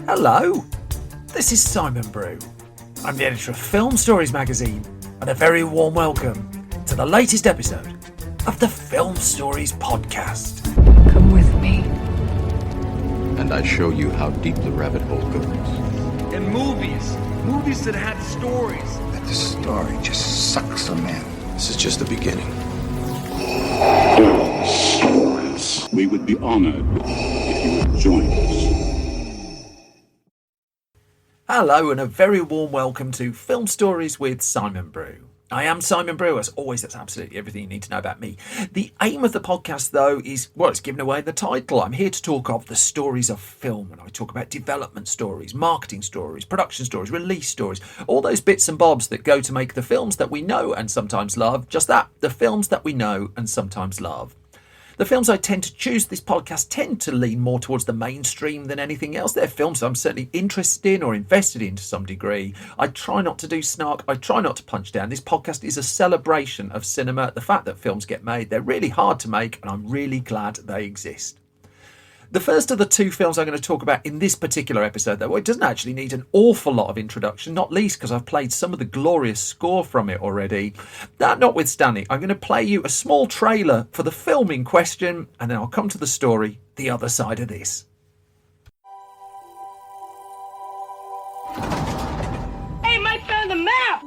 Hello, this is Simon Brew. I'm the editor of Film Stories magazine, and a very warm welcome to the latest episode of the Film Stories podcast. Come with me. And I show you how deep the rabbit hole goes. And movies that had stories. That the story just sucks them in. This is just the beginning. Stories. We would be honored if you would join us. Hello, and a very warm welcome to Film Stories with Simon Brew. I am Simon Brew. As always, that's absolutely everything you need to know about me. The aim of the podcast, though, is, well, it's given away the title. I'm here to talk of the stories of film, and I talk about development stories, marketing stories, production stories, release stories, all those bits and bobs that go to make the films that we know and sometimes love. Just that, the films that we know and sometimes love. The films I tend to choose this podcast tend to lean more towards the mainstream than anything else. They're films I'm certainly interested in or invested in to some degree. I try not to do snark. I try not to punch down. This podcast is a celebration of cinema, the fact that films get made. They're really hard to make, and I'm really glad they exist. The first of the two films I'm going to talk about in this particular episode, though, it doesn't actually need an awful lot of introduction, not least because I've played some of the glorious score from it already. That notwithstanding, I'm going to play you a small trailer for the film in question, and then I'll come to the story the other side of this. Hey, Mike found the map!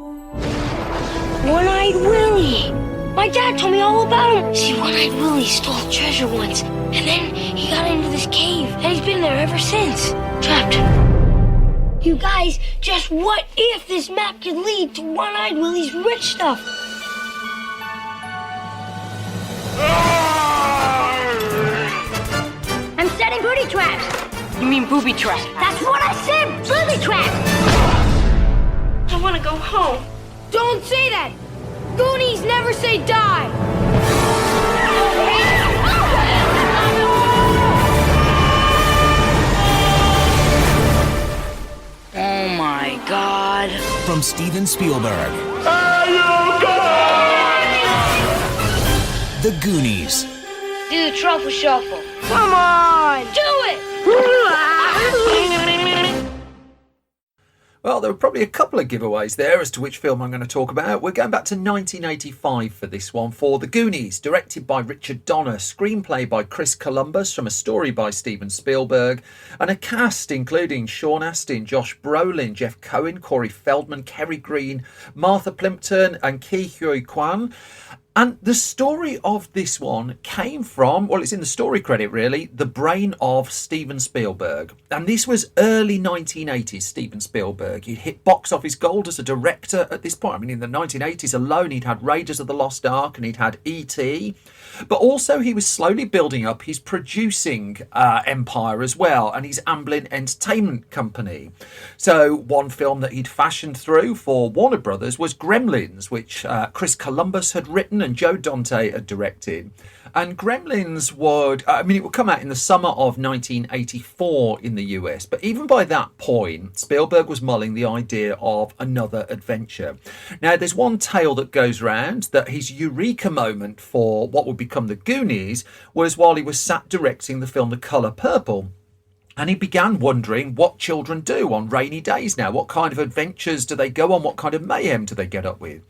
One-Eyed Willie! My dad told me all about him. See, One-Eyed Willie stole treasure once, and then he got into this cave, and he's been there ever since. Trapped. You guys, just what if this map could lead to One-Eyed Willie's rich stuff? I'm setting booty traps. You mean booby traps? That's what I said, booby traps. I want to go home. Don't say that. Goonies never say die! Oh my God. From Steven Spielberg. The Goonies. Do the truffle shuffle. Come on! Do it! Well, there were probably a couple of giveaways there as to which film I'm going to talk about. We're going back to 1985 for this one, for The Goonies, directed by Richard Donner, screenplay by Chris Columbus from a story by Steven Spielberg, and a cast including Sean Astin, Josh Brolin, Jeff Cohen, Corey Feldman, Kerry Green, Martha Plimpton and Ke Huy Quan. And the story of this one came from, well, it's in the story credit really, the brain of Steven Spielberg. And this was early 1980s Steven Spielberg. He'd hit box office gold as a director at this point. I mean, in the 1980s alone, he'd had Raiders of the Lost Ark and he'd had E.T. But also he was slowly building up his producing empire as well, and his Amblin Entertainment Company. So one film that he'd fashioned through for Warner Brothers was Gremlins, which Chris Columbus had written and Joe Dante had directed. And Gremlins it would come out in the summer of 1984 in the US. But even by that point, Spielberg was mulling the idea of another adventure. Now, there's one tale that goes round that his eureka moment for what would become the Goonies was while he was sat directing the film The Colour Purple. And he began wondering what children do on rainy days now. What kind of adventures do they go on? What kind of mayhem do they get up with?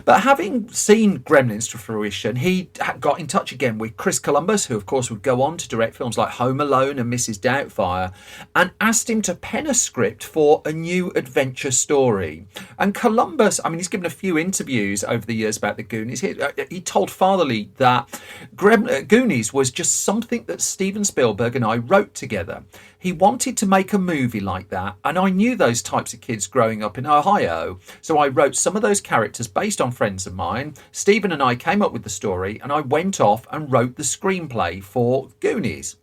But having seen Gremlins to fruition, he got in touch again with Chris Columbus, who of course would go on to direct films like Home Alone and Mrs. Doubtfire, and asked him to pen a script for a new adventure story. And Columbus, I mean, he's given a few interviews over the years about the Goonies. He told Fatherly that Goonies was just something that Steven Spielberg and I wrote together. He wanted to make a movie like that, and I knew those types of kids growing up in Ohio, so I wrote some of those characters based on friends of mine. Stephen and I came up with the story, and I went off and wrote the screenplay for Goonies.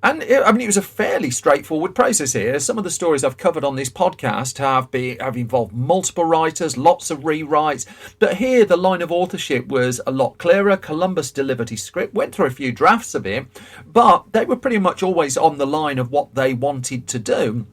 And it was a fairly straightforward process here. Some of the stories I've covered on this podcast have involved multiple writers, lots of rewrites. But here, the line of authorship was a lot clearer. Columbus delivered his script, went through a few drafts of it, but they were pretty much always on the line of what they wanted to do.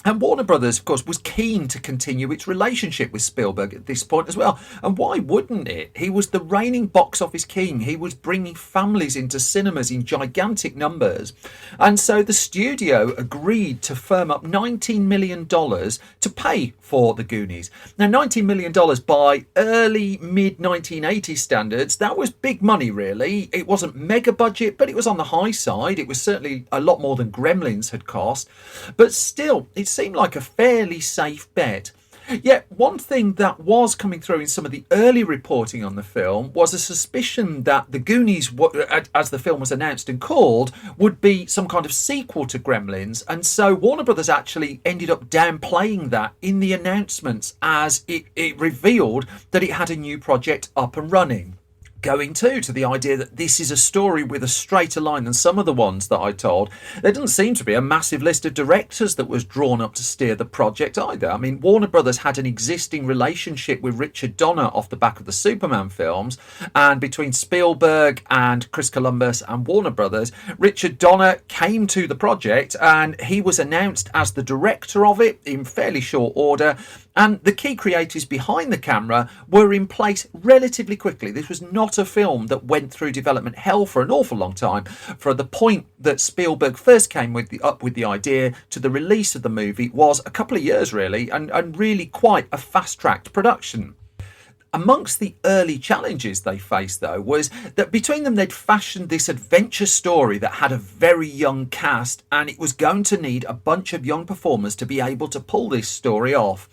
And Warner Brothers, of course, was keen to continue its relationship with Spielberg at this point as well. And why wouldn't it? He was the reigning box office king. He was bringing families into cinemas in gigantic numbers. And so the studio agreed to firm up $19 million to pay for the Goonies. Now, $19 million by early, mid-1980s standards, that was big money, really. It wasn't mega budget, but it was on the high side. It was certainly a lot more than Gremlins had cost. But still, it seemed like a fairly safe bet. Yet one thing that was coming through in some of the early reporting on the film was a suspicion that the Goonies, as the film was announced and called, would be some kind of sequel to Gremlins. And so Warner Brothers actually ended up downplaying that in the announcements as it revealed that it had a new project up and running. Going to the idea that this is a story with a straighter line than some of the ones that I told. There doesn't seem to be a massive list of directors that was drawn up to steer the project either. I mean, Warner Brothers had an existing relationship with Richard Donner off the back of the Superman films, and between Spielberg and Chris Columbus and Warner Brothers, Richard Donner came to the project and he was announced as the director of it in fairly short order. And the key creators behind the camera were in place relatively quickly. This was not a film that went through development hell for an awful long time. For the point that Spielberg first came up with the idea to the release of the movie was a couple of years, really, and really quite a fast-tracked production. Amongst the early challenges they faced, though, was that between them they'd fashioned this adventure story that had a very young cast, and it was going to need a bunch of young performers to be able to pull this story off.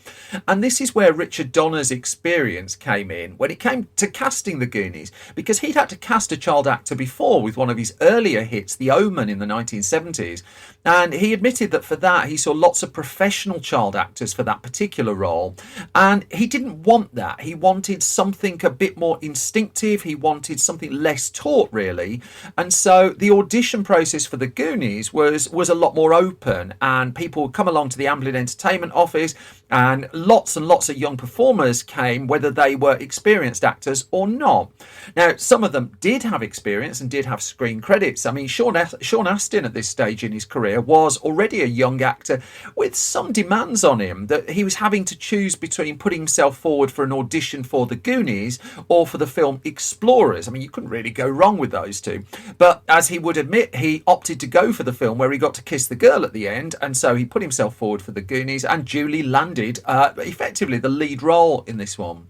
And this is where Richard Donner's experience came in when it came to casting the Goonies, because he'd had to cast a child actor before with one of his earlier hits, The Omen, in the 1970s. And he admitted that for that he saw lots of professional child actors for that particular role. And he didn't want that. He wanted something a bit more instinctive. He wanted something less taught, really. And so the audition process for the Goonies was a lot more open, and people would come along to the Amblin Entertainment office, and lots of young performers came, whether they were experienced actors or not. Now, some of them did have experience and did have screen credits. I mean, Sean Astin at this stage in his career was already a young actor with some demands on him, that he was having to choose between putting himself forward for an audition for the Goonies or for the film Explorers. I mean, you couldn't really go wrong with those two. But as he would admit, he opted to go for the film where he got to kiss the girl at the end, and so he put himself forward for the Goonies, and duly landed effectively the lead role in this one.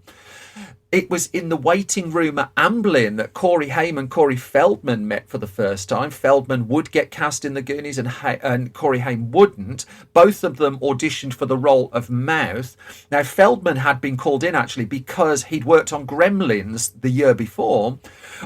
It was in the waiting room at Amblin that Corey Haim and Corey Feldman met for the first time. Feldman would get cast in the Goonies and Corey Haim wouldn't. Both of them auditioned for the role of Mouth. Now, Feldman had been called in actually because he'd worked on Gremlins the year before.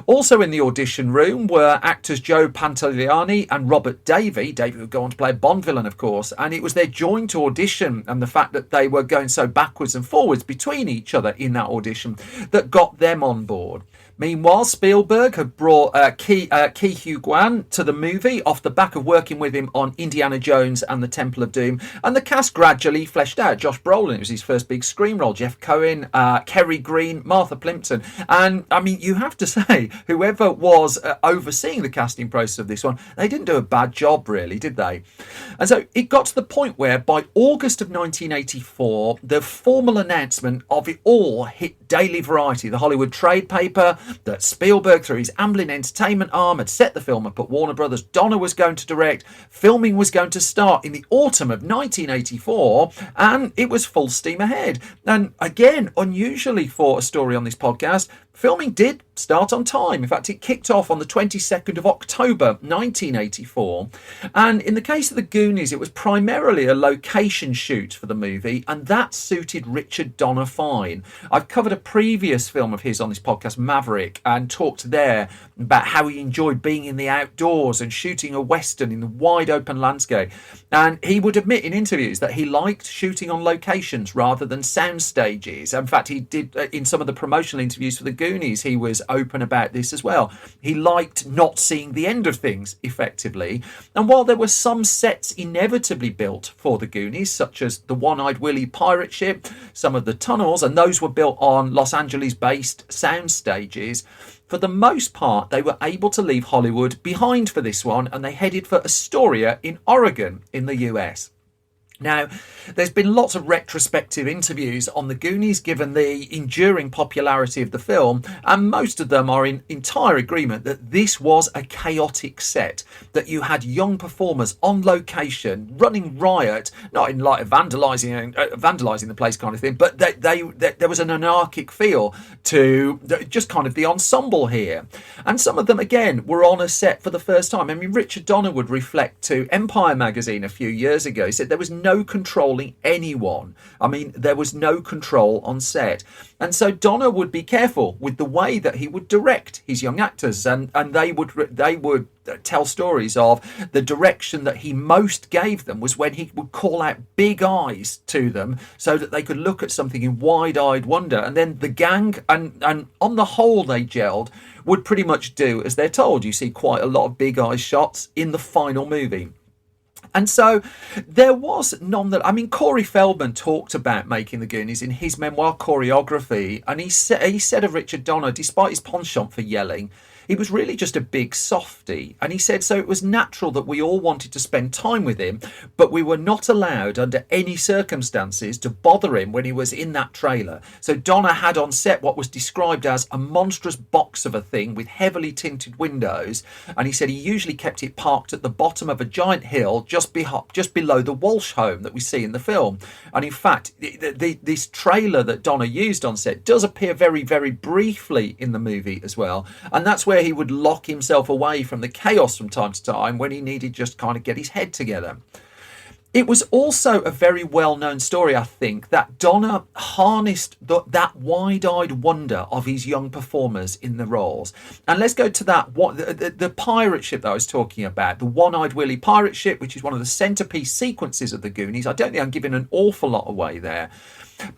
Also in the audition room were actors Joe Pantoliano and Robert Davi. Davi would go on to play a Bond villain, of course. And it was their joint audition and the fact that they were going so backwards and forwards between each other in that audition that got them on board. Meanwhile, Spielberg had brought Ke Huy Quan to the movie off the back of working with him on Indiana Jones and the Temple of Doom, and the cast gradually fleshed out. Josh Brolin, it was his first big screen role, Jeff Cohen, Kerry Green, Martha Plimpton, and I mean, you have to say, whoever was overseeing the casting process of this one, they didn't do a bad job, really, did they? And so it got to the point where by August of 1984, the formal announcement of it all hit Daily Variety, the Hollywood trade paper, that Spielberg, through his Amblin Entertainment arm, had set the film up at Warner Brothers. Donner was going to direct. Filming was going to start in the autumn of 1984, and it was full steam ahead. And again, unusually for a story on this podcast, filming did start on time. In fact, it kicked off on the 22nd of October 1984. And in the case of the Goonies, it was primarily a location shoot for the movie, and that suited Richard Donner fine. I've covered a previous film of his on this podcast, Maverick, and talked there about how he enjoyed being in the outdoors and shooting a Western in the wide open landscape. And he would admit in interviews that he liked shooting on locations rather than sound stages. In fact, he did in some of the promotional interviews for the Goonies, he was open about this as well. He liked not seeing the end of things, effectively. And while there were some sets inevitably built for the Goonies, such as the One-Eyed Willie pirate ship, some of the tunnels, and those were built on Los Angeles-based sound stages, for the most part, they were able to leave Hollywood behind for this one, and they headed for Astoria in Oregon in the US. Now, there's been lots of retrospective interviews on the Goonies, given the enduring popularity of the film, and most of them are in entire agreement that this was a chaotic set, that you had young performers on location running riot, not in like vandalising the place kind of thing, but there was an anarchic feel to just kind of the ensemble here. And some of them, again, were on a set for the first time. I mean, Richard Donner would reflect to Empire magazine a few years ago. He said there was no controlling anyone. I mean, there was no control on set. And so Donner would be careful with the way that he would direct his young actors, and they would tell stories of the direction that he most gave them was when he would call out big eyes to them so that they could look at something in wide-eyed wonder. And then the gang, and on the whole they gelled, would pretty much do as they're told. You see quite a lot of big eye shots in the final movie. And so there was none that, I mean, Corey Feldman talked about making the Goonies in his memoir Choreography, and he said of Richard Donner, despite his penchant for yelling, he was really just a big softy. And he said, so it was natural that we all wanted to spend time with him, but we were not allowed under any circumstances to bother him when he was in that trailer. So Donner had on set what was described as a monstrous box of a thing with heavily tinted windows. And he said he usually kept it parked at the bottom of a giant hill just below the Walsh home that we see in the film. And in fact, this trailer that Donner used on set does appear very, very briefly in the movie as well. And that's where he would lock himself away from the chaos from time to time when he needed just kind of get his head together. It was also a very well-known story, I think, that Donner harnessed that wide-eyed wonder of his young performers in the roles. And let's go to that, the pirate ship that I was talking about, the One-Eyed Willie pirate ship, which is one of the centerpiece sequences of the Goonies. I don't think I'm giving an awful lot away there.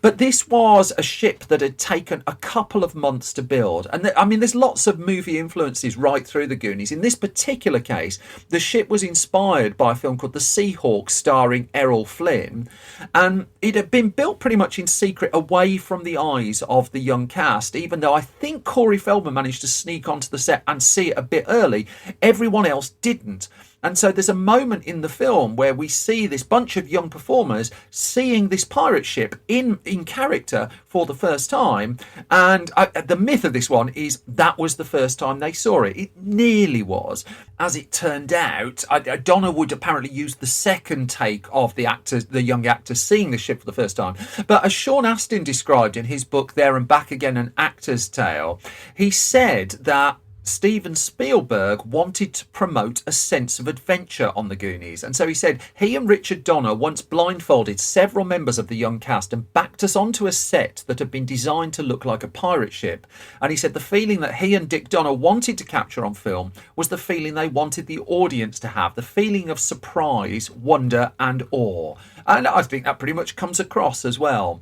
But this was a ship that had taken a couple of months to build. And I mean, there's lots of movie influences right through the Goonies. In this particular case, the ship was inspired by a film called The Seahawk, starring Errol Flynn. And it had been built pretty much in secret away from the eyes of the young cast, even though I think Corey Feldman managed to sneak onto the set and see it a bit early. Everyone else didn't. And so there's a moment in the film where we see this bunch of young performers seeing this pirate ship in character for the first time. And the myth of this one is that was the first time they saw it. It nearly was. As it turned out, Donner would apparently use the second take of the young actors seeing the ship for the first time. But as Sean Astin described in his book There and Back Again, An Actor's Tale, he said that Steven Spielberg wanted to promote a sense of adventure on the Goonies. And so he said he and Richard Donner once blindfolded several members of the young cast and backed us onto a set that had been designed to look like a pirate ship. And he said the feeling that he and Dick Donner wanted to capture on film was the feeling they wanted the audience to have, the feeling of surprise, wonder and awe. And I think that pretty much comes across as well.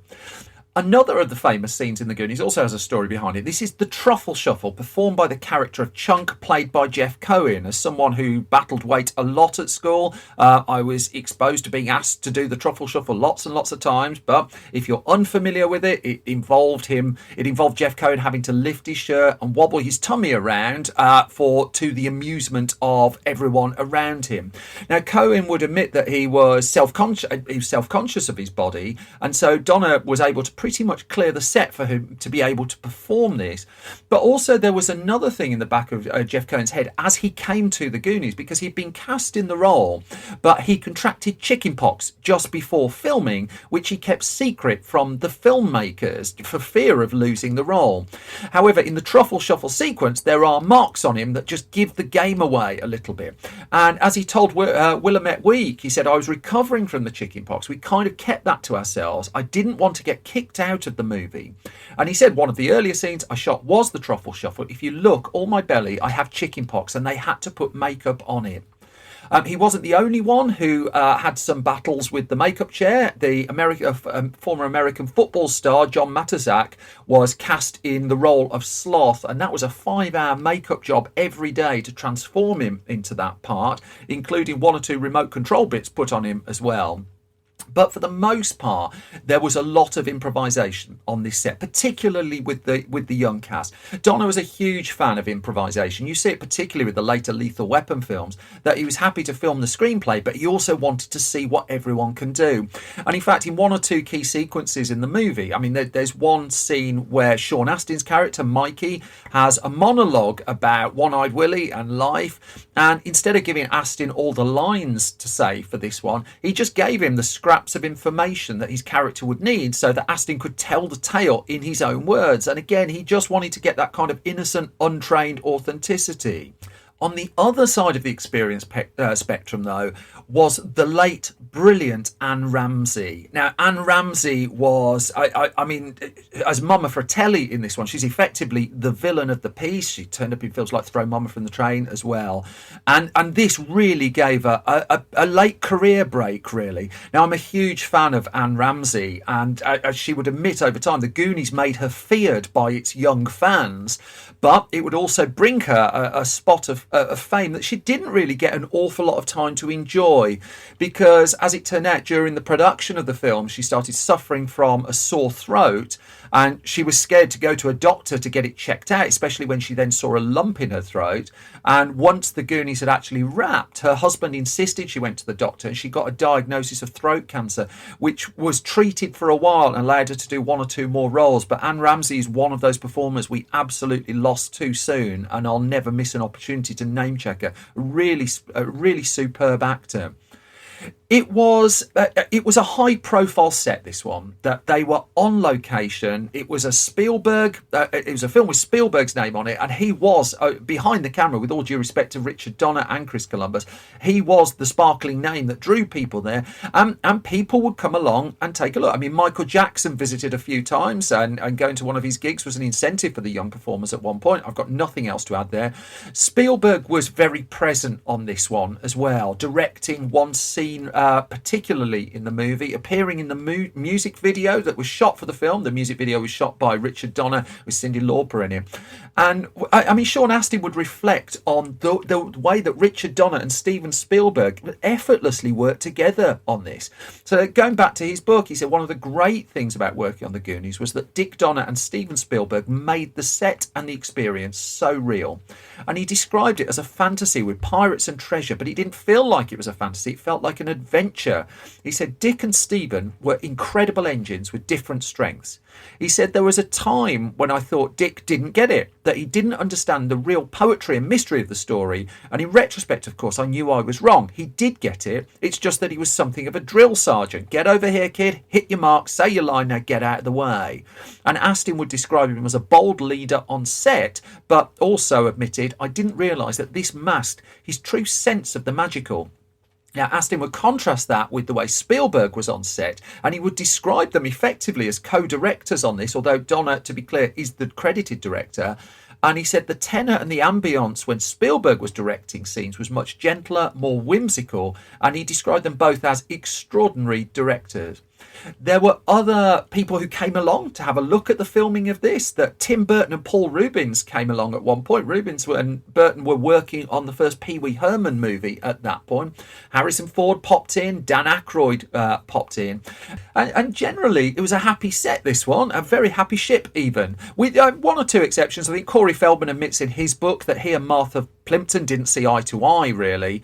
Another of the famous scenes in the Goonies also has a story behind it. This is the Truffle Shuffle, performed by the character of Chunk, played by Jeff Cohen. As someone who battled weight a lot at school, I was exposed to being asked to do the Truffle Shuffle lots and lots of times. But if you're unfamiliar with it, it involved Jeff Cohen having to lift his shirt and wobble his tummy around to the amusement of everyone around him. Now, Cohen would admit that he was self-conscious of his body, and so Donner was able to pretty much clear the set for him to be able to perform this. But also there was another thing in the back of Jeff Cohen's head as he came to the Goonies, because he'd been cast in the role, but he contracted chickenpox just before filming, which he kept secret from the filmmakers for fear of losing the role. However, in the Truffle Shuffle sequence, there are marks on him that just give the game away a little bit. And as he told Willamette Week, he said, I was recovering from the chickenpox. We kind of kept that to ourselves. I didn't want to get kicked out of the movie. And he said one of the earlier scenes I shot was the Truffle Shuffle. If you look, all my belly, I have chickenpox, and they had to put makeup on it. He wasn't the only one who had some battles with the makeup chair. The former American football star John Matuszak was cast in the role of Sloth, and that was a 5-hour makeup job every day to transform him into that part, including 1 or 2 remote control bits put on him as well. But for the most part, there was a lot of improvisation on this set, particularly with the young cast. Donner was a huge fan of improvisation. You see it particularly with the later Lethal Weapon films, that he was happy to film the screenplay, but he also wanted to see what everyone can do. And in fact, in one or two key sequences in the movie, I mean, there's one scene where Sean Astin's character, Mikey, has a monologue about One-Eyed Willie and life. And instead of giving Astin all the lines to say for this one, he just gave him the scraps of information that his character would need so that Astin could tell the tale in his own words. And again, he just wanted to get that kind of innocent, untrained authenticity. On the other side of the experience spectrum, though, was the late, brilliant Anne Ramsey. Now, Anne Ramsey was, I mean, as Mama Fratelli in this one, she's effectively the villain of the piece. She turned up in films like Throw Mama from the Train as well. And this really gave her a late career break, really. Now, I'm a huge fan of Anne Ramsey, and as she would admit over time, the Goonies made her feared by its young fans, but it would also bring her a spot of fame that she didn't really get an awful lot of time to enjoy, because as it turned out, during the production of the film, she started suffering from a sore throat, and she was scared to go to a doctor to get it checked out, especially when she then saw a lump in her throat. And once the Goonies had actually wrapped, her husband insisted she went to the doctor, and she got a diagnosis of throat cancer, which was treated for a while and allowed her to do one or two more roles. But Anne Ramsey is one of those performers we absolutely lost too soon, and I'll never miss an opportunity to name check her. A really superb actor. It was a high profile set, this one, that they were on location. It was a Spielberg, it was a film with Spielberg's name on it, and he was behind the camera, with all due respect to Richard Donner and Chris Columbus, he was the sparkling name that drew people there, and people would come along and take a look. I mean, Michael Jackson visited a few times, and going to one of his gigs was an incentive for the young performers at one point. I've got nothing else to add there. Spielberg was very present on this one as well, directing one scene particularly in the movie, appearing in the music video that was shot for the film. The music video was shot by Richard Donner with Cyndi Lauper in it. And I mean, Sean Astin would reflect on the way that Richard Donner and Steven Spielberg effortlessly worked together on this. So going back to his book, he said one of the great things about working on the Goonies was that Dick Donner and Steven Spielberg made the set and the experience so real. And he described it as a fantasy with pirates and treasure, but it didn't feel like it was a fantasy. It felt like an adventure. He said Dick and Steven were incredible engines with different strengths. He said there was a time when I thought Dick didn't get it, that he didn't understand the real poetry and mystery of the story. And in retrospect, of course, I knew I was wrong. He did get it. It's just that he was something of a drill sergeant. Get over here, kid. Hit your mark. Say your line. Now get out of the way. And Astin would describe him as a bold leader on set, but also admitted, I didn't realise that this masked his true sense of the magical. Now, Astin would contrast that with the way Spielberg was on set, and he would describe them effectively as co-directors on this, although Donner, to be clear, is the credited director. And he said the tenor and the ambience when Spielberg was directing scenes was much gentler, more whimsical, and he described them both as extraordinary directors. There were other people who came along to have a look at the filming of this, that Tim Burton and Paul Rubens came along at one point. Rubens and Burton were working on the first Pee Wee Herman movie at that point. Harrison Ford popped in, Dan Aykroyd popped in. And generally, it was a happy set, this one, a very happy ship even. With one or two exceptions. I think Corey Feldman admits in his book that he and Martha Plimpton didn't see eye to eye, really.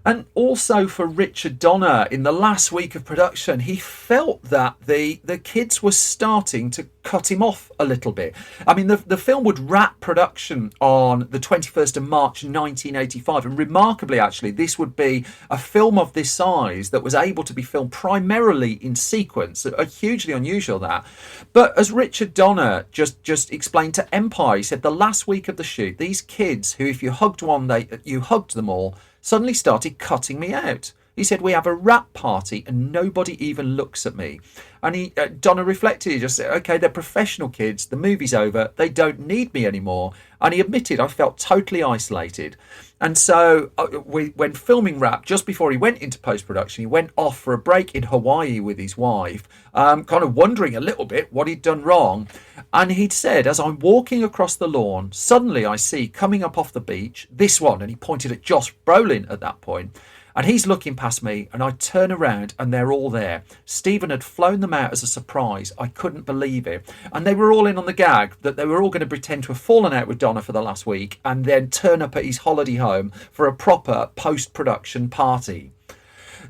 And also for Richard Donner, in the last week of production, he felt that the kids were starting to cut him off a little bit. I mean, the film would wrap production on the 21st of March 1985. And remarkably, actually, this would be a film of this size that was able to be filmed primarily in sequence. Hugely unusual, that. But as Richard Donner just explained to Empire, he said the last week of the shoot, these kids who, if you hugged one, you hugged them all, suddenly started cutting me out. He said, we have a wrap party and nobody even looks at me. And Donner reflected, he just said, okay, they're professional kids, the movie's over, they don't need me anymore. And he admitted, I felt totally isolated. And so when filming wrapped, just before he went into post-production, he went off for a break in Hawaii with his wife, kind of wondering a little bit what he'd done wrong. And he'd said, as I'm walking across the lawn, suddenly I see coming up off the beach, this one, and he pointed at Josh Brolin at that point, And he's looking past me, and I turn around and they're all there. Stephen had flown them out as a surprise. I couldn't believe it. And they were all in on the gag that they were all going to pretend to have fallen out with Donna for the last week and then turn up at his holiday home for a proper post-production party.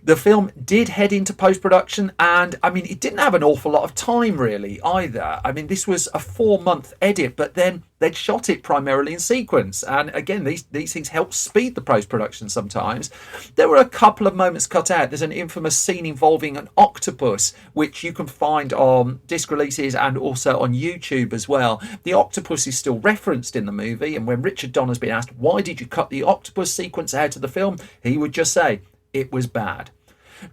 The film did head into post-production, and I mean, it didn't have an awful lot of time really either. I mean, this was a 4-month edit, but then they'd shot it primarily in sequence. And again, these things help speed the post-production sometimes. There were a couple of moments cut out. There's an infamous scene involving an octopus, which you can find on disc releases and also on YouTube as well. The octopus is still referenced in the movie, and when Richard Donner's been asked, why did you cut the octopus sequence out of the film? He would just say, it was bad.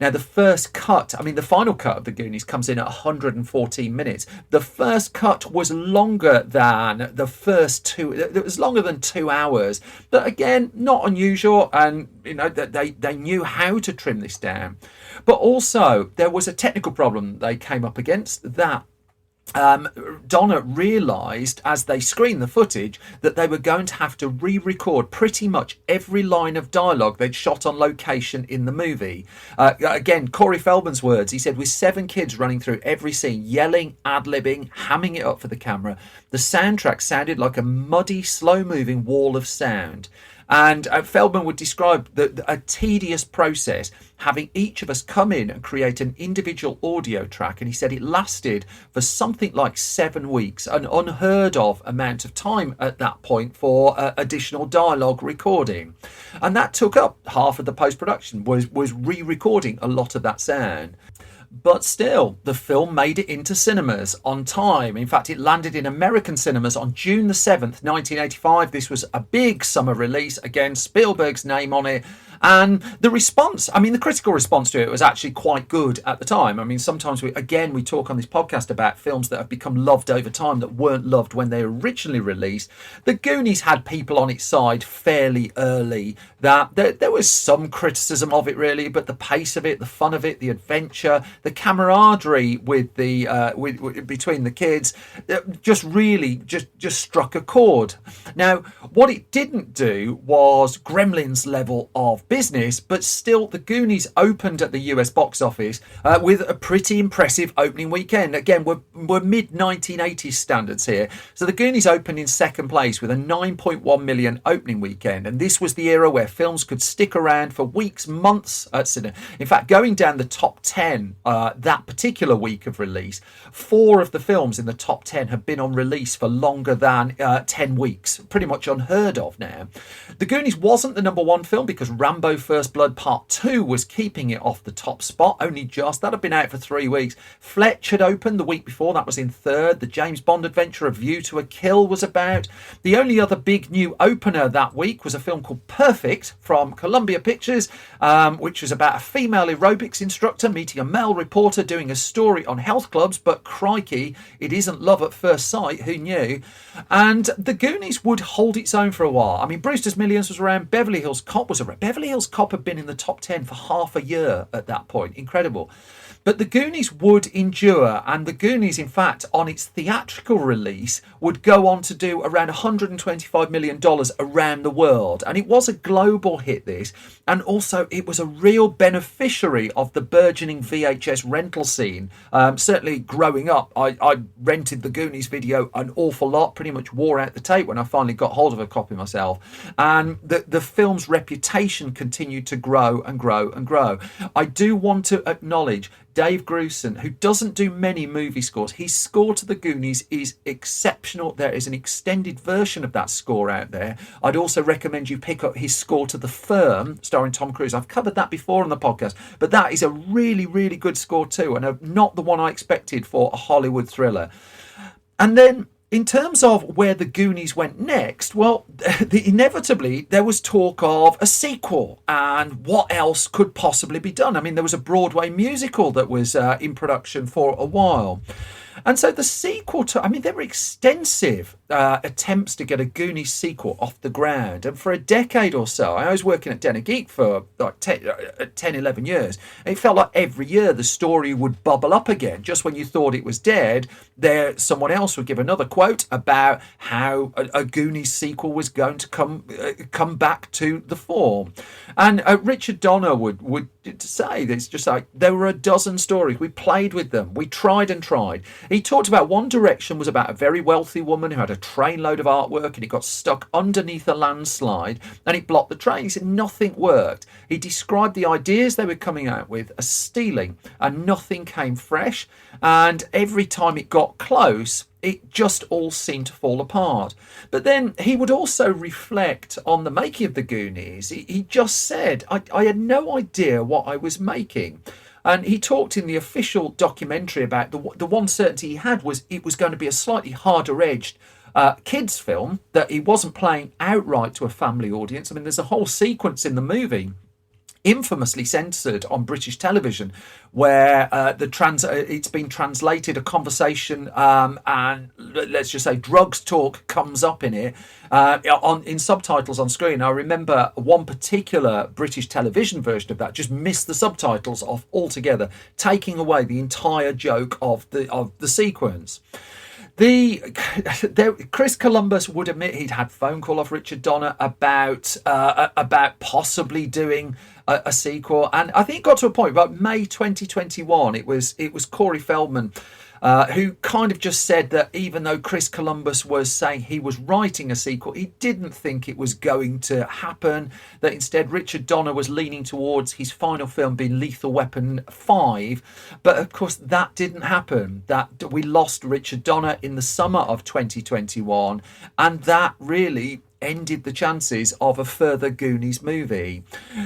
Now, the first cut, I mean, the final cut of the Goonies comes in at 114 minutes. The first cut was longer than the first two. It was longer than 2 hours. But again, not unusual. And, you know, they knew how to trim this down. But also, there was a technical problem they came up against that Donna realised as they screened the footage that they were going to have to re-record pretty much every line of dialogue they'd shot on location in the movie. Again, Corey Feldman's words, he said, with 7 kids running through every scene, yelling, ad-libbing, hamming it up for the camera, the soundtrack sounded like a muddy, slow-moving wall of sound. And Feldman would describe a tedious process, having each of us come in and create an individual audio track. And he said it lasted for something like 7 weeks, an unheard of amount of time at that point for additional dialogue recording. And that took up half of the post-production, was re-recording a lot of that sound. But still, the film made it into cinemas on time. In fact, it landed in American cinemas on June the 7th, 1985. This was a big summer release. Again, Spielberg's name on it. And the response, I mean, the critical response to it was actually quite good at the time. I mean, sometimes we talk on this podcast about films that have become loved over time that weren't loved when they originally released. The Goonies had people on its side fairly early. That there was some criticism of it really, but the pace of it, the fun of it, the adventure, the camaraderie with between the kids, just really just struck a chord. Now, what it didn't do was Gremlins level of business, but still the Goonies opened at the US box office with a pretty impressive opening weekend. Again, we're mid-1980s standards here. So the Goonies opened in second place with a 9.1 million opening weekend, and this was the era where films could stick around for weeks, months at cinema. In fact, going down the top 10 that particular week of release, 4 of the films in the top 10 have been on release for longer than 10 weeks. Pretty much unheard of now. The Goonies wasn't the number 1 film because Rambo First Blood Part 2 was keeping it off the top spot, only just. That had been out for 3 weeks. Fletch had opened the week before, that was in third. The James Bond adventure A View to a Kill was about. The only other big new opener that week was a film called Perfect from Columbia Pictures, which was about a female aerobics instructor meeting a male reporter doing a story on health clubs, but crikey, it isn't love at first sight, who knew? And the Goonies would hold its own for a while. I mean, Brewster's Millions was around, Beverly Hills Cop was around. Beverly Hills Cop had been in the top 10 for half a year at that point. Incredible. But the Goonies would endure, and the Goonies, in fact, on its theatrical release, would go on to do around $125 million around the world. And it was a global hit, this. And also, it was a real beneficiary of the burgeoning VHS rental scene. Certainly, growing up, I rented the Goonies video an awful lot, pretty much wore out the tape when I finally got hold of a copy myself. And the film's reputation continued to grow and grow and grow. I do want to acknowledge Dave Grusin, who doesn't do many movie scores. His score to the Goonies is exceptional. There is an extended version of that score out there. I'd also recommend you pick up his score to The Firm, starring Tom Cruise. I've covered that before on the podcast, but that is a really, really good score too, and not the one I expected for a Hollywood thriller. And then, in terms of where the Goonies went next, well, inevitably there was talk of a sequel and what else could possibly be done. I mean, there was a Broadway musical that was in production for a while. And so the sequel to, I mean, there were extensive attempts to get a Goonies sequel off the ground. And for a decade or so, I was working at Den Geek for like 10, 11 years. It felt like every year the story would bubble up again. Just when you thought it was dead, someone else would give another quote about how a Goonies sequel was going to come back to the form. And Richard Donner would say this, just like, there were a dozen stories. We played with them. We tried and tried. He talked about one direction was about a very wealthy woman who had a trainload of artwork and it got stuck underneath a landslide and it blocked the train. He said nothing worked. He described the ideas they were coming out with as stealing and nothing came fresh. And every time it got close, it just all seemed to fall apart. But then he would also reflect on the making of the Goonies. He just said, I had no idea what I was making. And he talked in the official documentary about the one certainty he had was it was going to be a slightly harder-edged kids film, that he wasn't playing outright to a family audience. I mean, there's a whole sequence in the movie, infamously censored on British television, where it's been translated, a conversation and let's just say drugs talk comes up in it in subtitles on screen. I remember one particular British television version of that just missed the subtitles off altogether, taking away the entire joke of the sequence. Chris Columbus would admit he'd had a phone call off Richard Donner about possibly doing a sequel, and I think it got to a point about May 2021. It was Corey Feldman who kind of just said that even though Chris Columbus was saying he was writing a sequel, he didn't think it was going to happen, that instead Richard Donner was leaning towards his final film being Lethal Weapon 5. But of course that didn't happen. That we lost Richard Donner in the summer of 2021, and that really ended the chances of a further Goonies movie.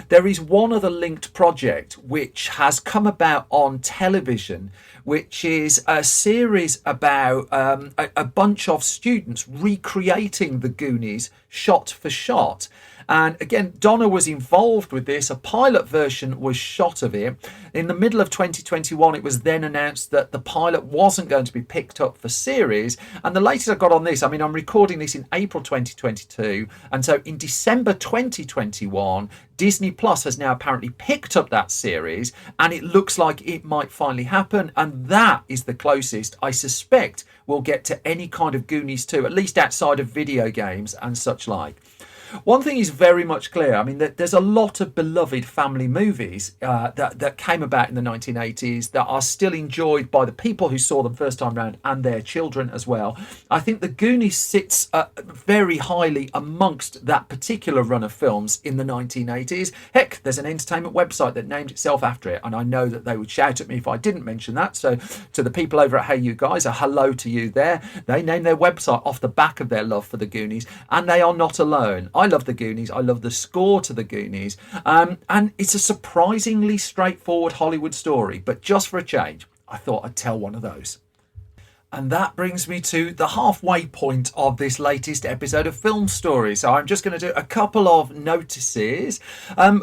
There is one other linked project which has come about on television, which is a series about a bunch of students recreating the Goonies shot for shot. And again, Donner was involved with this. A pilot version was shot of it. In the middle of 2021, it was then announced that the pilot wasn't going to be picked up for series. And the latest I got on this, I mean, I'm recording this in April 2022. And so in December 2021, Disney Plus has now apparently picked up that series, and it looks like it might finally happen. And that is the closest I suspect we'll get to any kind of Goonies 2, at least outside of video games and such like. One thing is very much clear. I mean, there's a lot of beloved family movies that came about in the 1980s that are still enjoyed by the people who saw them first time round and their children as well. I think the Goonies sits very highly amongst that particular run of films in the 1980s. Heck, there's an entertainment website that named itself after it, and I know that they would shout at me if I didn't mention that. So to the people over at Hey You Guys, a hello to you there. They named their website off the back of their love for the Goonies, and they are not alone. I love the Goonies. I love the score to the Goonies. And it's a surprisingly straightforward Hollywood story. But just for a change, I thought I'd tell one of those. And that brings me to the halfway point of this latest episode of Film Stories. So I'm just going to do a couple of notices.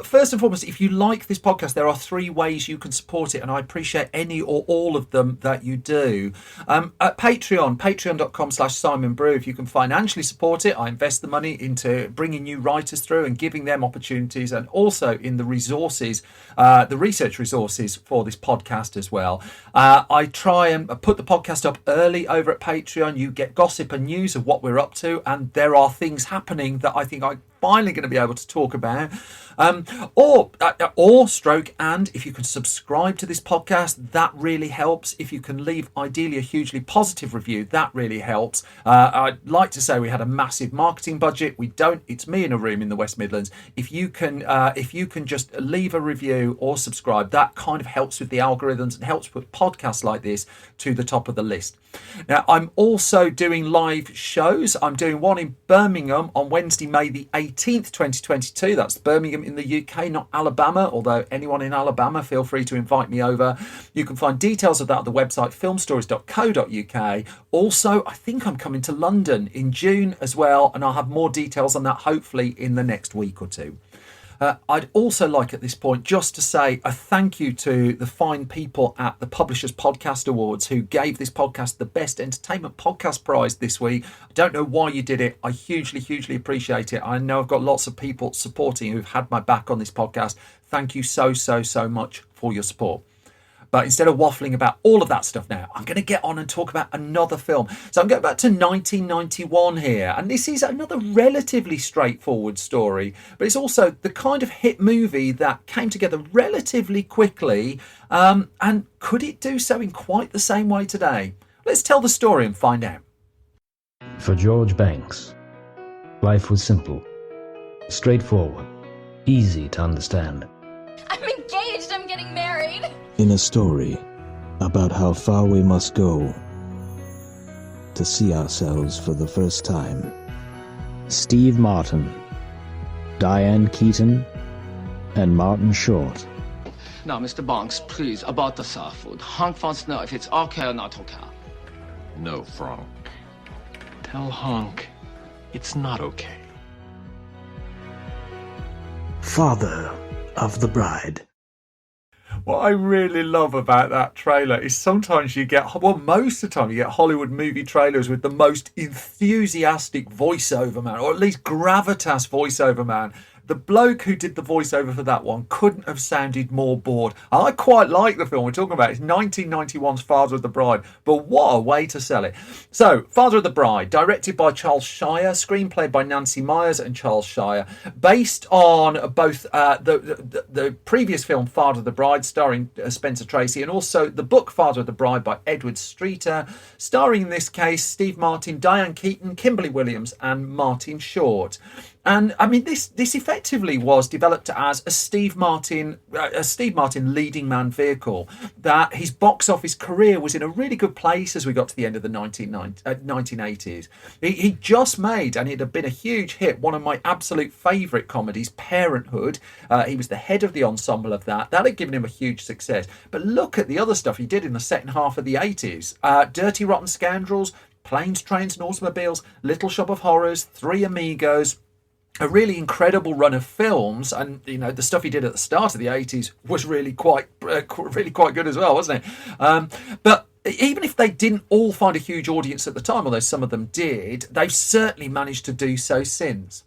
First and foremost, if you like this podcast, there are 3 ways you can support it, and I appreciate any or all of them that you do. At patreon.com/Simon Brew, if you can financially support it, I invest the money into bringing new writers through and giving them opportunities, and also in the resources, the research resources for this podcast as well. I try and put the podcast up early over at Patreon. You get gossip and news of what we're up to, and there are things happening that I think I'm finally going to be able to talk about. Or stroke, and if you can subscribe to this podcast, that really helps. If you can leave ideally a hugely positive review, that really helps. I'd like to say we had a massive marketing budget. We don't. It's me in a room in the West Midlands. If you can just leave a review or subscribe, that kind of helps with the algorithms and helps put podcasts like this to the top of the list. Now, I'm also doing live shows. I'm doing one in Birmingham on Wednesday, May the 18th, 2022. That's Birmingham in the UK, not Alabama, although anyone in Alabama, feel free to invite me over. You can find details of that at the website filmstories.co.uk. Also, I think I'm coming to London in June as well, and I'll have more details on that hopefully in the next week or two. I'd also like at this point just to say a thank you to the fine people at the Publishers Podcast Awards who gave this podcast the Best Entertainment Podcast Prize this week. I don't know why you did it. I hugely, hugely appreciate it. I know I've got lots of people supporting who've had my back on this podcast. Thank you so, so, so much for your support. But instead of waffling about all of that stuff now, I'm going to get on and talk about another film. So I'm going back to 1991 here. And this is another relatively straightforward story. But it's also the kind of hit movie that came together relatively quickly. And could it do so in quite the same way today? Let's tell the story and find out. For George Banks, life was simple, straightforward, easy to understand. I'm engaged, I'm getting married. In a story about how far we must go to see ourselves for the first time. Steve Martin, Diane Keaton, and Martin Short. Now, Mr. Banks, please, about the South food. Hank wants to know if it's okay or not okay. No, Frank. Tell Hank it's not okay. Father of the Bride. What I really love about that trailer is sometimes you get, well, most of the time you get Hollywood movie trailers with the most enthusiastic voiceover man, or at least gravitas voiceover man. The bloke who did the voiceover for that one couldn't have sounded more bored. I quite like the film we're talking about. It's 1991's Father of the Bride, but what a way to sell it. So, Father of the Bride, directed by Charles Shire, screenplay by Nancy Myers and Charles Shire, based on both the previous film Father of the Bride, starring Spencer Tracy, and also the book Father of the Bride by Edward Streeter, starring in this case Steve Martin, Diane Keaton, Kimberly Williams, and Martin Short. And I mean, this effectively was developed as a Steve Martin leading man vehicle. That his box office career was in a really good place as we got to the end of the 1980s. He just made, and it had been a huge hit, one of my absolute favourite comedies, Parenthood. He was the head of the ensemble of that. That had given him a huge success. But look at the other stuff he did in the second half of the 80s. Dirty Rotten Scoundrels, Planes, Trains and Automobiles, Little Shop of Horrors, Three Amigos. A really incredible run of films, and you know the stuff he did at the start of the 80s was really quite good as well, wasn't it? But even if they didn't all find a huge audience at the time, although some of them did, they've certainly managed to do so since.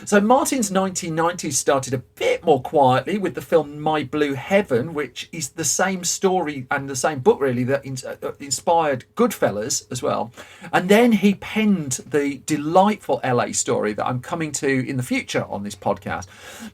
So Martin's 1990s started a bit more quietly with the film My Blue Heaven, which is the same story and the same book really that inspired Goodfellas as well. And then he penned the delightful LA story that I'm coming to in the future on this podcast.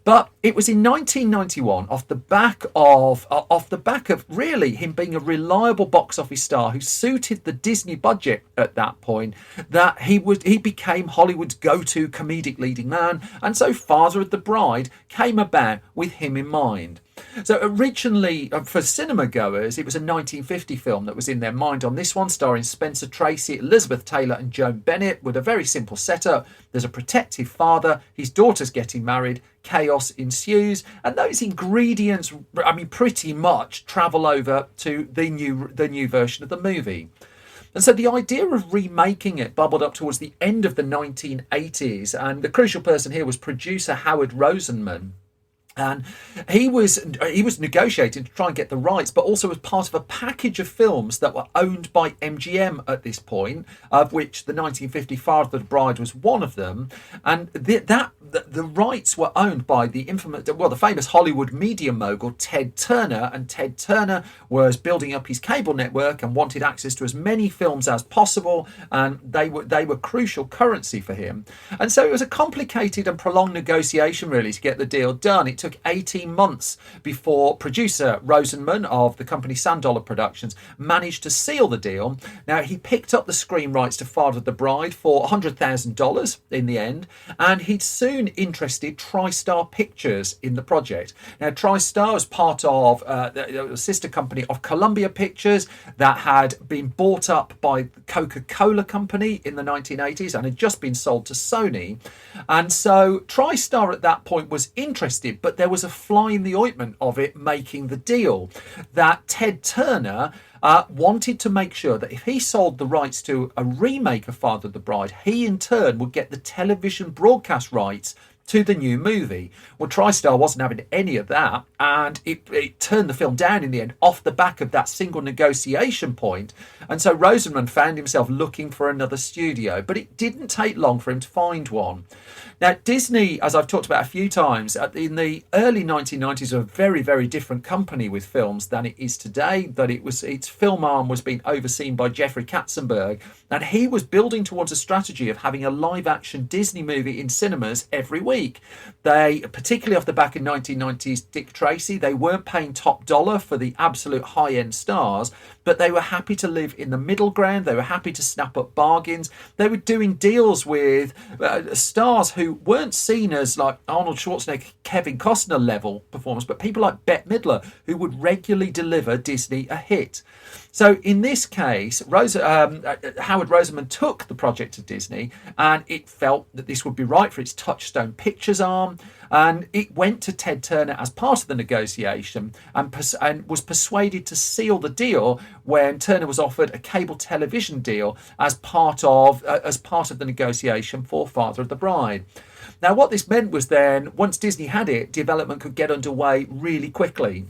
But it was in 1991, off the back of really him being a reliable box office star who suited the Disney budget at that point, that he became Hollywood's go-to comedic leading man. And so Father of the Bride came about with him in mind. So originally, for cinema goers, it was a 1950 film that was in their mind on this one, starring Spencer Tracy, Elizabeth Taylor and Joan Bennett, with a very simple setup. There's a protective father, his daughter's getting married, chaos ensues, and those ingredients, I mean, pretty much travel over to the new version of the movie. And so the idea of remaking it bubbled up towards the end of the 1980s, and the crucial person here was producer Howard Rosenman. And he was negotiating to try and get the rights, but also as part of a package of films that were owned by MGM at this point, of which the 1950 Father of the Bride was one of them. And the rights were owned by the famous Hollywood media mogul Ted Turner, and Ted Turner was building up his cable network and wanted access to as many films as possible, and they were crucial currency for him. And so it was a complicated and prolonged negotiation really to get the deal done. It took 18 months before producer Rosenman of the company Sand Dollar Productions managed to seal the deal. Now, he picked up the screen rights to Father of the Bride for $100,000 in the end, and he'd soon interested TriStar Pictures in the project. Now, TriStar was part of the sister company of Columbia Pictures that had been bought up by the Coca-Cola company in the 1980s and had just been sold to Sony. And so TriStar at that point was interested, but there was a fly in the ointment of it making the deal, that Ted Turner wanted to make sure that if he sold the rights to a remake of Father of the Bride, he in turn would get the television broadcast rights to the new movie. Well, TriStar wasn't having any of that, and it turned the film down in the end off the back of that single negotiation point. And so Rosenman found himself looking for another studio, but it didn't take long for him to find one. Now, Disney, as I've talked about a few times, in the early 1990s, was a very, very different company with films than it is today. That its film arm was being overseen by Jeffrey Katzenberg, and he was building towards a strategy of having a live-action Disney movie in cinemas every week. They, particularly off the back of 1990s Dick Tracy, they weren't paying top dollar for the absolute high-end stars, but they were happy to live in the middle ground. They were happy to snap up bargains. They were doing deals with stars who weren't seen as like Arnold Schwarzenegger, Kevin Costner level performers, but people like Bette Midler, who would regularly deliver Disney a hit. So in this case, Howard Rosenman took the project to Disney, and it felt that this would be right for its Touchstone Pictures arm, and it went to Ted Turner as part of the negotiation and was persuaded to seal the deal when Turner was offered a cable television deal as part of the negotiation for Father of the Bride. Now, what this meant was then, once Disney had it, development could get underway really quickly.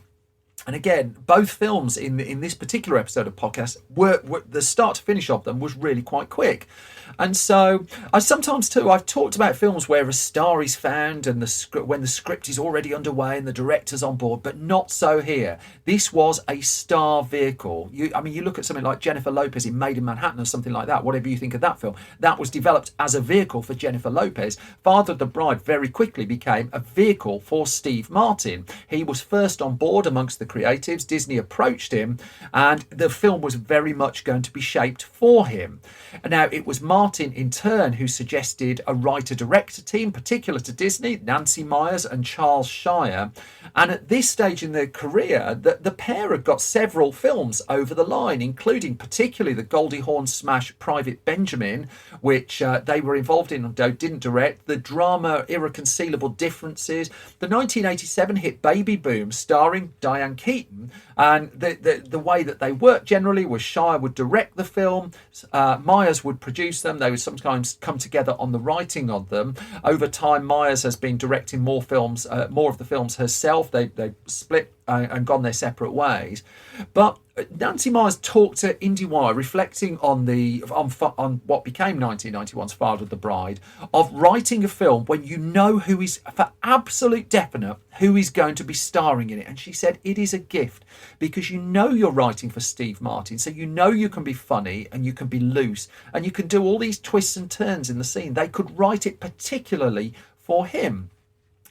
And again, both films in this particular episode of podcast were the start to finish of them was really quite quick. And so I've talked about films where a star is found and when the script is already underway and the director's on board, but not so here. This was a star vehicle. You look at something like Jennifer Lopez in Made in Manhattan or something like that, whatever you think of that film, that was developed as a vehicle for Jennifer Lopez. Father of the Bride very quickly became a vehicle for Steve Martin. He was first on board amongst the creatives. Disney approached him, and the film was very much going to be shaped for him. Now, it was Martin in turn who suggested a writer-director team, particular to Disney, Nancy Myers and Charles Shire. And at this stage in their career, the pair had got several films over the line, including particularly the Goldie Hawn smash Private Benjamin, which they were involved in, although didn't direct, the drama Irreconcilable Differences, the 1987 hit Baby Boom, starring Diane Keaton. And the way that they worked generally was Shire would direct the film, Myers would produce them. They would sometimes come together on the writing of them. Over time, Myers has been directing more of the films herself. They split and gone their separate ways. But Nancy Myers talked to IndieWire, reflecting on what became 1991's Father of the Bride, of writing a film when you know who is, for absolute definite, who is going to be starring in it. And she said it is a gift because you know you're writing for Steve Martin, so you know you can be funny and you can be loose and you can do all these twists and turns in the scene. They could write it particularly for him.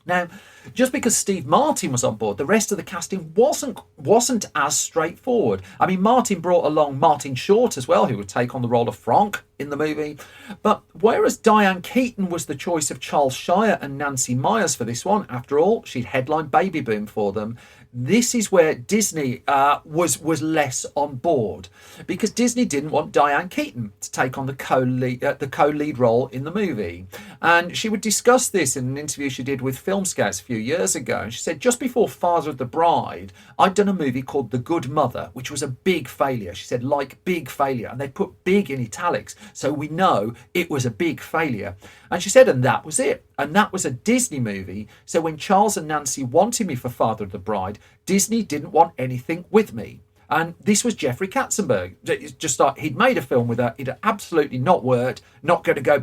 Now, just because Steve Martin was on board, the rest of the casting wasn't as straightforward. I mean, Martin brought along Martin Short as well, who would take on the role of Franck in the movie. But whereas Diane Keaton was the choice of Charles Shire and Nancy Myers for this one, after all, she'd headlined Baby Boom for them, this is where Disney was less on board, because Disney didn't want Diane Keaton to take on the co-lead role in the movie. And she would discuss this in an interview she did with Film Scouts a few years ago. And she said, just before Father of the Bride, I'd done a movie called The Good Mother, which was a big failure. She said, like big failure. And they put big in italics, so we know it was a big failure. And she said, and that was it. And that was a Disney movie. So when Charles and Nancy wanted me for Father of the Bride, Disney didn't want anything with me. And this was Jeffrey Katzenberg. It's just like he'd made a film with her. It had absolutely not worked. Not going to go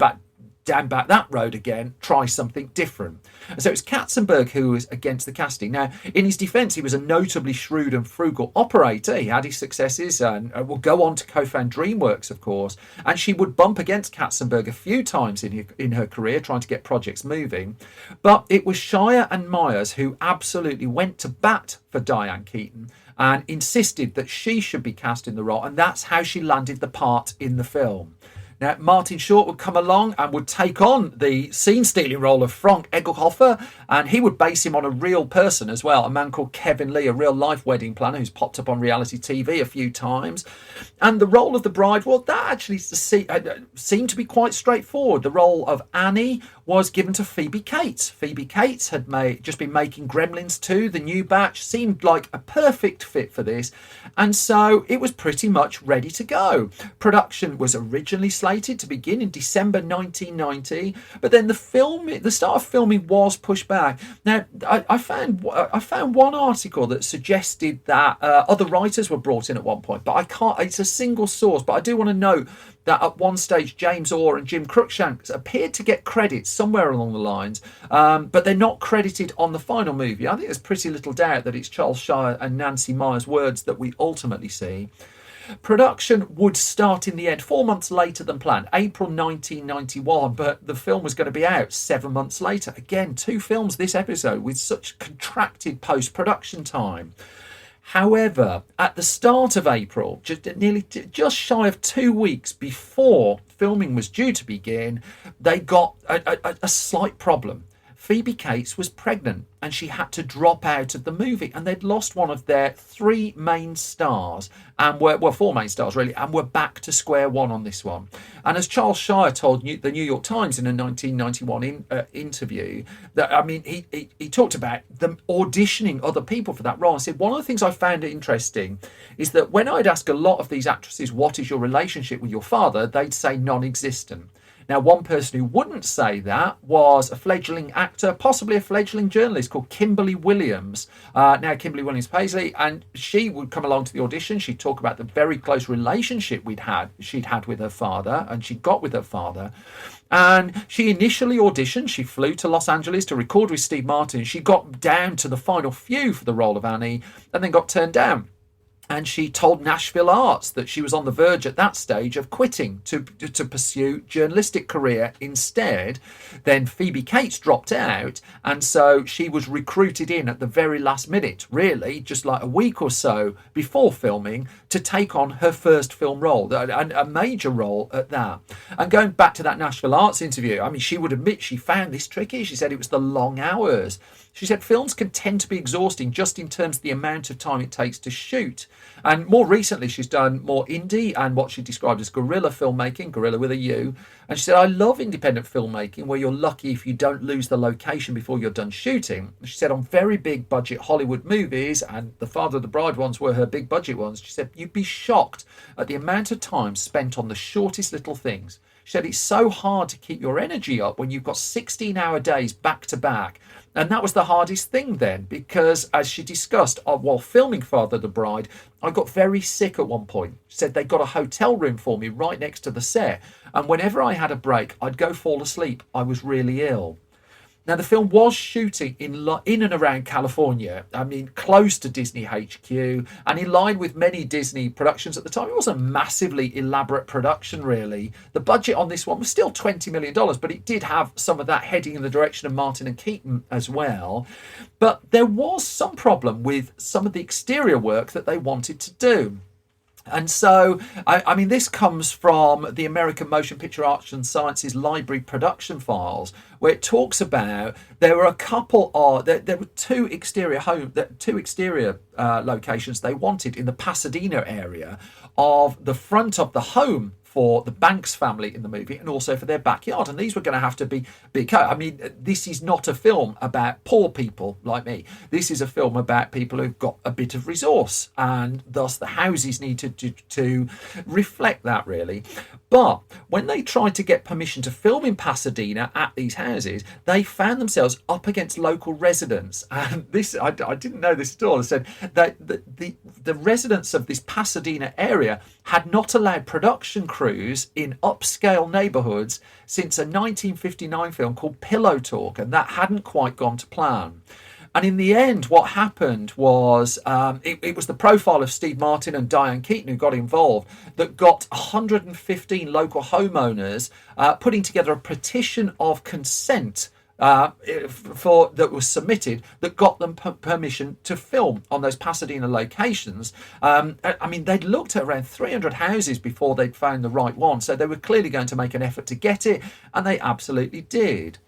down that road again, try something different. And so it's Katzenberg who was against the casting. Now, in his defence, he was a notably shrewd and frugal operator. He had his successes and will go on to co-found DreamWorks, of course. And she would bump against Katzenberg a few times in her career, trying to get projects moving. But it was Shire and Myers who absolutely went to bat for Diane Keaton and insisted that she should be cast in the role. And that's how she landed the part in the film. Now, Martin Short would come along and would take on the scene-stealing role of Frank Egelhofer, and he would base him on a real person as well, a man called Kevin Lee, a real-life wedding planner who's popped up on reality TV a few times. And the role of the bride, well, that actually seemed to be quite straightforward. The role of Annie was given to Phoebe Cates. Phoebe Cates had just been making Gremlins 2, the new batch, seemed like a perfect fit for this, and so it was pretty much ready to go. Production was originally slated to begin in December 1990, but then the start of filming was pushed back. Now, I found one article that suggested that other writers were brought in at one point, but I can't. It's a single source, but I do want to note that at one stage James Orr and Jim Cruikshank appeared to get credits somewhere along the lines, but they're not credited on the final movie. I think there's pretty little doubt that it's Charles Shire and Nancy Meyer's words that we ultimately see. Production would start in the end 4 months later than planned, April 1991, but the film was going to be out 7 months later. Again, 2 films this episode with such contracted post-production time. However, at the start of April, just shy of 2 weeks before filming was due to begin, they got a slight problem. Phoebe Cates was pregnant and she had to drop out of the movie, and they'd lost one of their 3 main stars, and 4 main stars really, and were back to square one on this one. And as Charles Shire told the New York Times in a 1991 interview, that he talked about them auditioning other people for that role, and said one of the things I found interesting is that when I'd ask a lot of these actresses, what is your relationship with your father, they'd say non-existent. Now, one person who wouldn't say that was a fledgling actor, possibly a fledgling journalist called Kimberly Williams, now Kimberly Williams Paisley, and she would come along to the audition. She'd talk about the very close relationship she'd had with her father, and she got with her father. And she initially auditioned. She flew to Los Angeles to record with Steve Martin. She got down to the final few for the role of Annie, and then got turned down. And she told Nashville Arts that she was on the verge at that stage of quitting to pursue journalistic career instead. Then Phoebe Cates dropped out, and so she was recruited in at the very last minute, really, just like a week or so before filming, to take on her first film role, and a major role at that. And going back to that Nashville Arts interview, she would admit she found this tricky. She said it was the long hours. She said films can tend to be exhausting just in terms of the amount of time it takes to shoot. And more recently, she's done more indie and what she described as guerrilla filmmaking, guerrilla with a U. And she said, I love independent filmmaking where you're lucky if you don't lose the location before you're done shooting. She said on very big budget Hollywood movies, and The Father of the Bride ones were her big budget ones, she said, you'd be shocked at the amount of time spent on the shortest little things. She said it's so hard to keep your energy up when you've got 16-hour days back to back. And that was the hardest thing then, because as she discussed, while filming Father of the Bride, I got very sick at one point. She said they got a hotel room for me right next to the set. And whenever I had a break, I'd go fall asleep. I was really ill. Now, the film was shooting in and around California, close to Disney HQ, and in line with many Disney productions at the time. It wasn't a massively elaborate production, really. The budget on this one was still $20 million, but it did have some of that heading in the direction of Martin and Keaton as well. But there was some problem with some of the exterior work that they wanted to do. And so, this comes from the American Motion Picture Arts and Sciences Library production files, where it talks about there were there were two exterior locations they wanted in the Pasadena area of the front of the home for the Banks family in the movie, and also for their backyard. And these were going to have to be big. This is not a film about poor people like me. This is a film about people who've got a bit of resource, and thus the houses need to reflect that, really. But when they tried to get permission to film in Pasadena at these houses, they found themselves up against local residents. And this, I didn't know this at all. I said that the residents of this Pasadena area had not allowed production crews in upscale neighborhoods since a 1959 film called Pillow Talk, and that hadn't quite gone to plan. And in the end, what happened was it was the profile of Steve Martin and Diane Keaton who got involved that got 115 local homeowners putting together a petition of consent that was submitted that got them permission to film on those Pasadena locations. They'd looked at around 300 houses before they'd found the right one, so they were clearly going to make an effort to get it, and they absolutely did.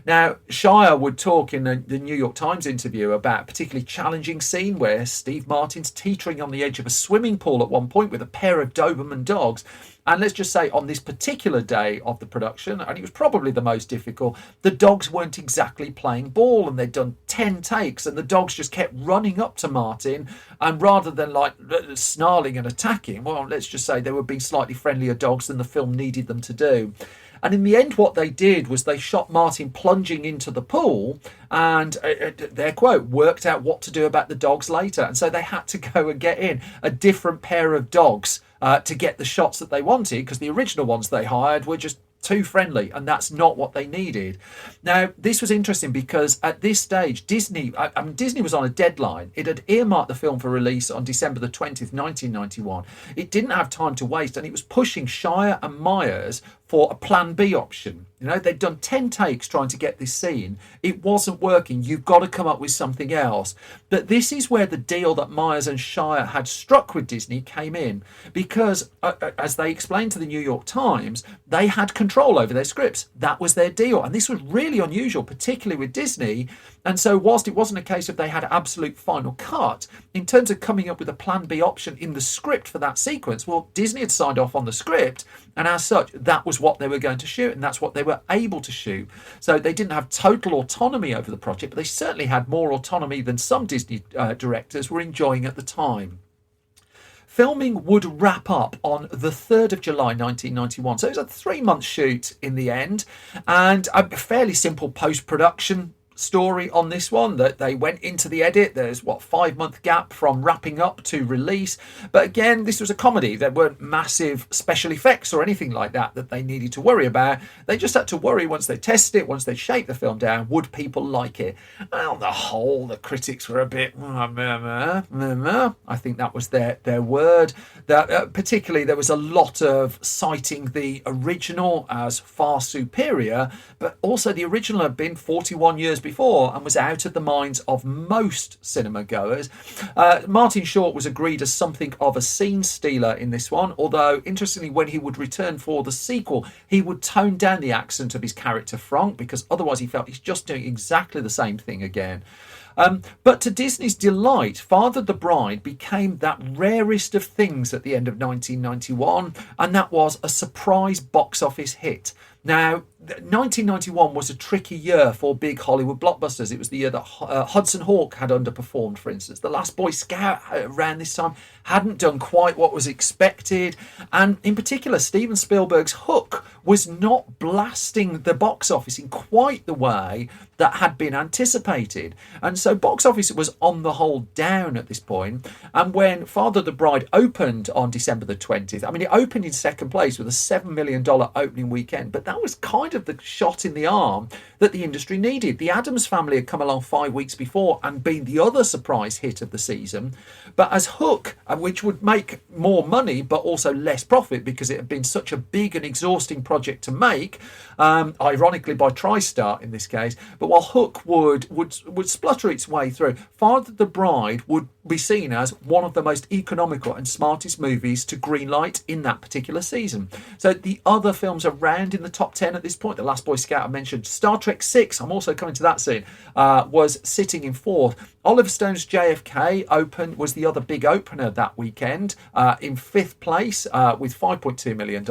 Now, Shire would talk in the New York Times interview about a particularly challenging scene where Steve Martin's teetering on the edge of a swimming pool at one point with a pair of Doberman dogs. And let's just say on this particular day of the production, and it was probably the most difficult, the dogs weren't exactly playing ball, and they'd done 10 takes, and the dogs just kept running up to Martin, and rather than like snarling and attacking, well, let's just say they were being slightly friendlier dogs than the film needed them to do. And in the end, what they did was they shot Martin plunging into the pool, and their quote, worked out what to do about the dogs later. And so they had to go and get in a different pair of dogs to get the shots that they wanted, because the original ones they hired were just too friendly, and that's not what they needed. Now, this was interesting because at this stage, Disney was on a deadline. It had earmarked the film for release on December the 20th, 1991. It didn't have time to waste, and it was pushing Shire and Myers for a plan B option. You know, they'd done 10 takes trying to get this scene. It wasn't working. You've got to come up with something else. But this is where the deal that Myers and Shire had struck with Disney came in, because as they explained to the New York Times, they had control over their scripts. That was their deal. And this was really unusual, particularly with Disney. And so whilst it wasn't a case of they had absolute final cut, in terms of coming up with a plan B option in the script for that sequence, well, Disney had signed off on the script, and as such, that was what they were going to shoot, and that's what they were able to shoot. So they didn't have total autonomy over the project, but they certainly had more autonomy than some Disney directors were enjoying at the time. Filming would wrap up on the 3rd of July 1991, so it was a 3-month shoot in the end, and a fairly simple post-production story on this one, that they went into the edit. There's 5-month gap from wrapping up to release, but again, this was a comedy. There weren't massive special effects or anything like that they needed to worry about. They just had to worry once they tested it, once they shaped the film down, would people like it? And on the whole, the critics were a bit I think that was their word. That particularly there was a lot of citing the original as far superior, but also the original had been 41 years before and was out of the minds of most cinema goers. Martin Short was agreed as something of a scene stealer in this one, although interestingly, when he would return for the sequel, he would tone down the accent of his character Frank, because otherwise he felt he's just doing exactly the same thing again. But to Disney's delight, Father the Bride became that rarest of things at the end of 1991, and that was a surprise box office hit. Now, 1991 was a tricky year for big Hollywood blockbusters. It was the year that Hudson Hawk had underperformed, for instance. The Last Boy Scout around this time hadn't done quite what was expected. And in particular, Steven Spielberg's Hook was not blasting the box office in quite the way that had been anticipated. And so box office was on the whole down at this point. And when Father the Bride opened on December the 20th, I mean, it opened in second place with a $7 million opening weekend, but that was kind of the shot in the arm that the industry needed. The Addams Family had come along 5 weeks before and been the other surprise hit of the season. But as Hook, which would make more money but also less profit because it had been such a big and exhausting project to make, ironically by TriStar in this case, but while Hook would splutter its way through, Father the Bride would be seen as one of the most economical and smartest movies to greenlight in that particular season. So the other films around in the top 10 at this point, The Last Boy Scout I mentioned, Star Trek 6, I'm also coming to that scene, was sitting in fourth. Oliver Stone's JFK was the other big opener that weekend, in fifth place with $5.2 million.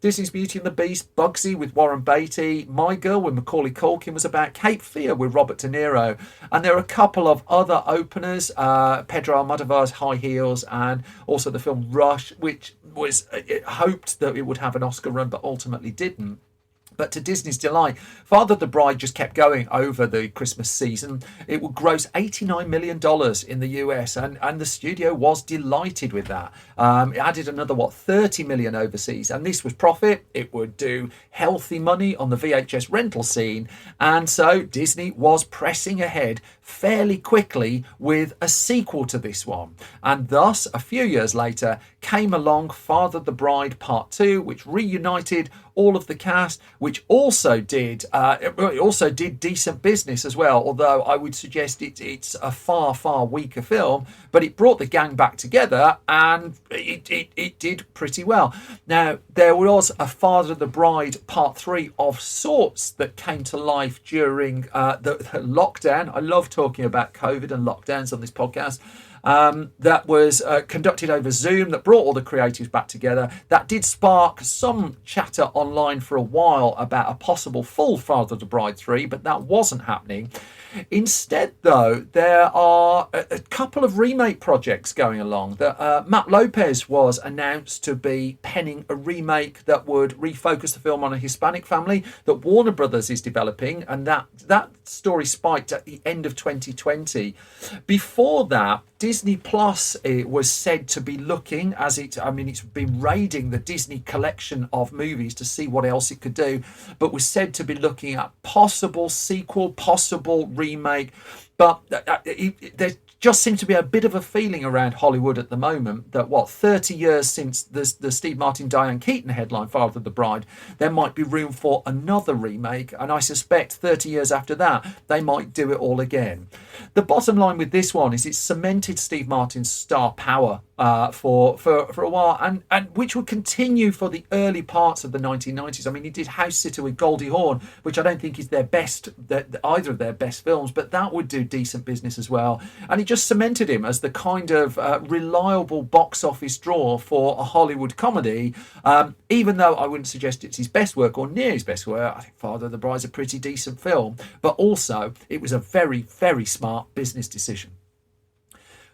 Disney's Beauty and the Beast, Bugsy with Warren Beatty, My Girl with Macaulay Culkin was about, Cape Fear with Robert De Niro, and there are a couple of other openers, Pedro Almodovar's High Heels, and also the film Rush, which was hoped that it would have an Oscar run but ultimately didn't. But to Disney's delight, Father the Bride just kept going over the Christmas season. It would gross $89 million in the US, and the studio was delighted with that. It added another, $30 million overseas, and this was profit. It would do healthy money on the VHS rental scene, and so Disney was pressing ahead fairly quickly with a sequel to this one. And thus, a few years later, came along Father the Bride Part 2, which reunited all of the cast, which also did decent business as well, although I would suggest it's a far weaker film, but it brought the gang back together and it did pretty well. Now, there was a Father the Bride Part 3 of sorts that came to life during the lockdown. I love talking about COVID and lockdowns on this podcast. That was conducted over Zoom, that brought all the creatives back together. That did spark some chatter online for a while about a possible full Father the Bride 3, but that wasn't happening. Instead, though, there are a couple of remake projects going along. That Matt Lopez was announced to be penning a remake that would refocus the film on a Hispanic family that Warner Brothers is developing, and that story spiked at the end of 2020. Before that, Disney Plus was said to be looking, it's been raiding the Disney collection of movies to see what else it could do, but was said to be looking at possible sequel, possible remake. But there just seems to be a bit of a feeling around Hollywood at the moment that 30 years since the Steve Martin, Diane Keaton headline Father of the Bride, there might be room for another remake, and I suspect 30 years after that they might do it all again. The bottom line with this one is it cemented Steve Martin's star power for a while, and which would continue for the early parts of the 1990s. I mean, he did House Sitter with Goldie Hawn, which I don't think is either of their best films, but that would do decent business as well. And it just cemented him as the kind of reliable box office draw for a Hollywood comedy. Even though I wouldn't suggest it's his best work or near his best work, I think Father of the Bride's a pretty decent film. But also, it was a very, very smart business decision.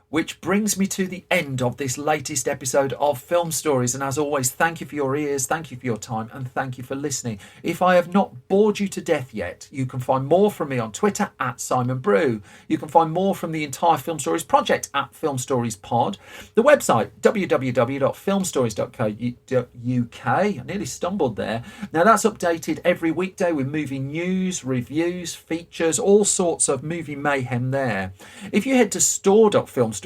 Which brings me to the end of this latest episode of Film Stories. And as always, thank you for your ears, thank you for your time, and thank you for listening. If I have not bored you to death yet, you can find more from me on Twitter at Simon Brew. You can find more from the entire Film Stories project at Film Stories Pod. The website, www.filmstories.co.uk. I nearly stumbled there. Now, that's updated every weekday with movie news, reviews, features, all sorts of movie mayhem there. If you head to store.filmstories.co.uk,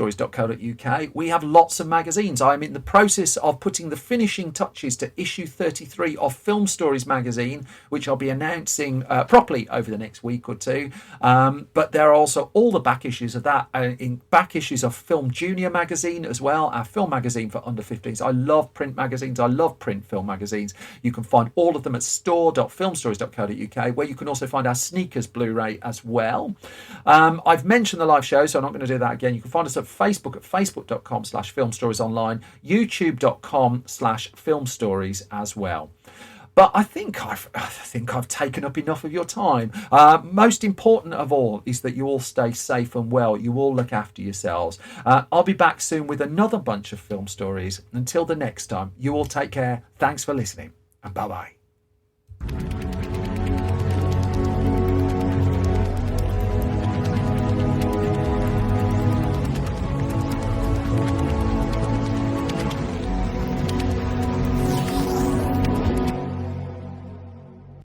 we have lots of magazines. I'm in the process of putting the finishing touches to issue 33 of Film Stories magazine, which I'll be announcing properly over the next week or two. But there are also all the back issues of that, in back issues of Film Junior magazine as well, our film magazine for under 15s. I love print magazines. I love print film magazines. You can find all of them at store.filmstories.co.uk, where you can also find our Sneakers Blu-ray as well. I've mentioned the live show, so I'm not going to do that again. You can find us at Facebook at facebook.com/filmstoriesonline, youtube.com/filmstories as well. But I think I've taken up enough of your time. Most important of all is that you all stay safe and well. You all look after yourselves. I'll be back soon with another bunch of film stories. Until the next time, you all take care. Thanks for listening, and bye-bye.